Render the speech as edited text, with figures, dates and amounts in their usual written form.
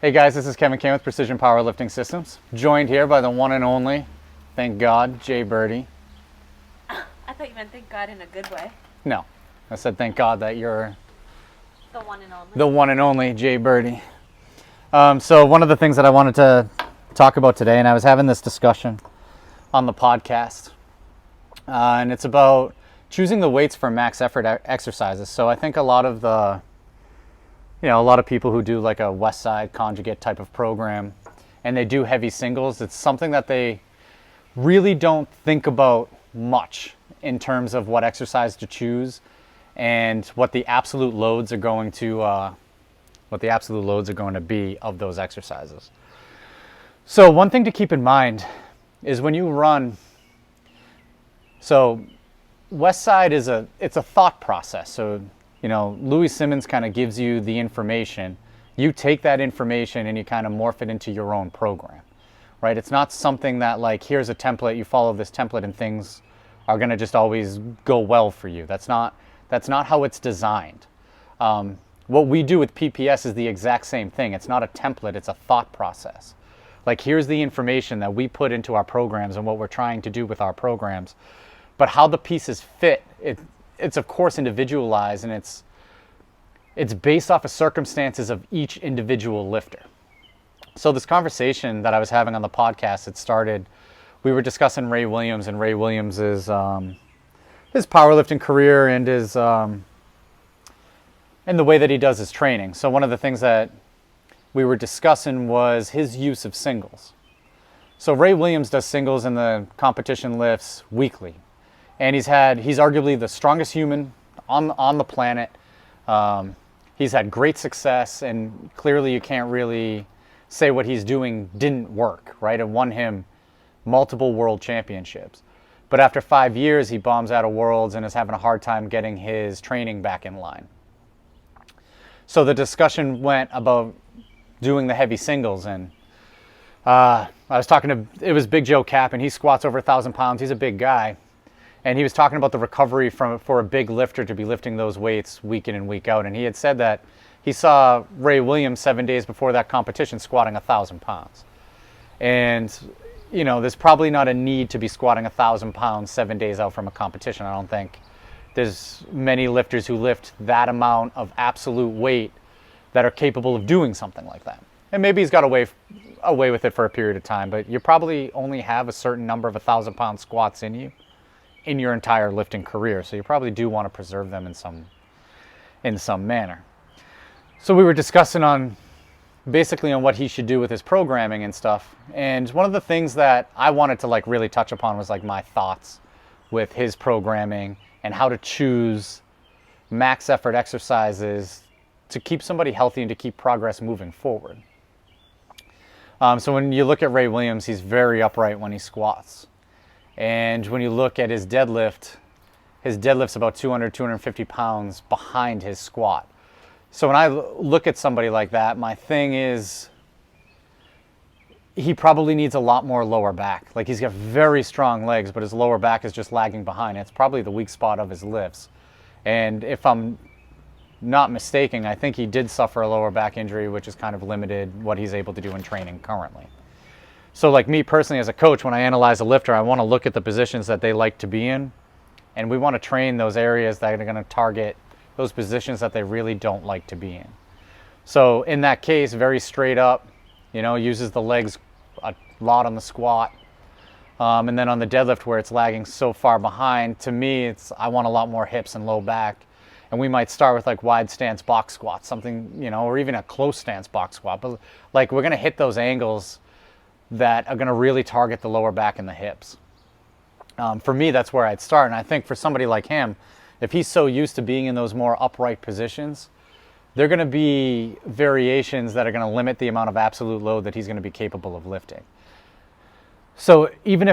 Hey guys, this is Kevin Kane with Precision Powerlifting Systems, joined here by the one and only, thank God, Jay Birdie. I thought you meant thank God in a good way. No, I said thank God that you're The one and only. the one and only Jay Birdie. So one of the things that I wanted to talk about today, and I was having this discussion on the podcast, and it's about choosing the weights for max effort exercises. So I think a lot of people who do like a West Side conjugate type of program and they do heavy singles, it's something that they really don't think about much in terms of what exercise to choose and what the absolute loads are going to be of those exercises. So one thing to keep in mind is when you run, so West Side it's a thought process. So Louis Simmons kind of gives you the information. You take that information and you kind of morph it into your own program, right? It's not something that like, here's a template, you follow this template and things are going to just always go well for you. That's not how it's designed. What we do with PPS is the exact same thing. It's not a template, it's a thought process. Like, here's the information that we put into our programs and what we're trying to do with our programs. But how the pieces fit, it's of course individualized, and it's based off of circumstances of each individual lifter. So this conversation that I was having on the podcast, we were discussing Rae Williams and Rae Williams' his powerlifting career and and the way that he does his training. So one of the things that we were discussing was his use of singles. So Rae Williams does singles in the competition lifts weekly. And he's arguably the strongest human on the planet. He's had great success, and clearly you can't really say what he's doing didn't work, right? It won him multiple world championships. But after 5 years, he bombs out of worlds and is having a hard time getting his training back in line. So the discussion went about doing the heavy singles, and I was it was Big Joe Capp, and he squats over 1,000 pounds. He's a big guy. And he was talking about the recovery for a big lifter to be lifting those weights week in and week out. And he had said that he saw Rae Williams 7 days before that competition squatting 1,000 pounds. And, there's probably not a need to be squatting 1,000 pounds 7 days out from a competition. I don't think there's many lifters who lift that amount of absolute weight that are capable of doing something like that. And maybe he's got away with it for a period of time, but you probably only have a certain number of 1,000-pound squats in you in your entire lifting career, so you probably do want to preserve them in some manner. So we were discussing on what he should do with his programming and stuff, and one of the things that I wanted to really touch upon was my thoughts with his programming and how to choose max effort exercises to keep somebody healthy and to keep progress moving forward. So when you look at Rae Williams, he's very upright when he squats. And when you look at his deadlift's about 200, 250 pounds behind his squat. So when I look at somebody like that, my thing is he probably needs a lot more lower back. He's got very strong legs, but his lower back is just lagging behind. It's probably the weak spot of his lifts. And if I'm not mistaken, I think he did suffer a lower back injury, which has kind of limited what he's able to do in training currently. So me personally as a coach, when I analyze a lifter, I want to look at the positions that they like to be in, and we want to train those areas that are going to target those positions that they really don't like to be in. So in that case, very straight up, uses the legs a lot on the squat, and then on the deadlift where it's lagging so far behind, to me, I want a lot more hips and low back. And we might start with wide stance box squats, something, or even a close stance box squat, but we're going to hit those angles that are going to really target the lower back and the hips. For me, that's where I'd start. And I think for somebody like him, if he's so used to being in those more upright positions, there are going to be variations that are going to limit the amount of absolute load that he's going to be capable of lifting. So even if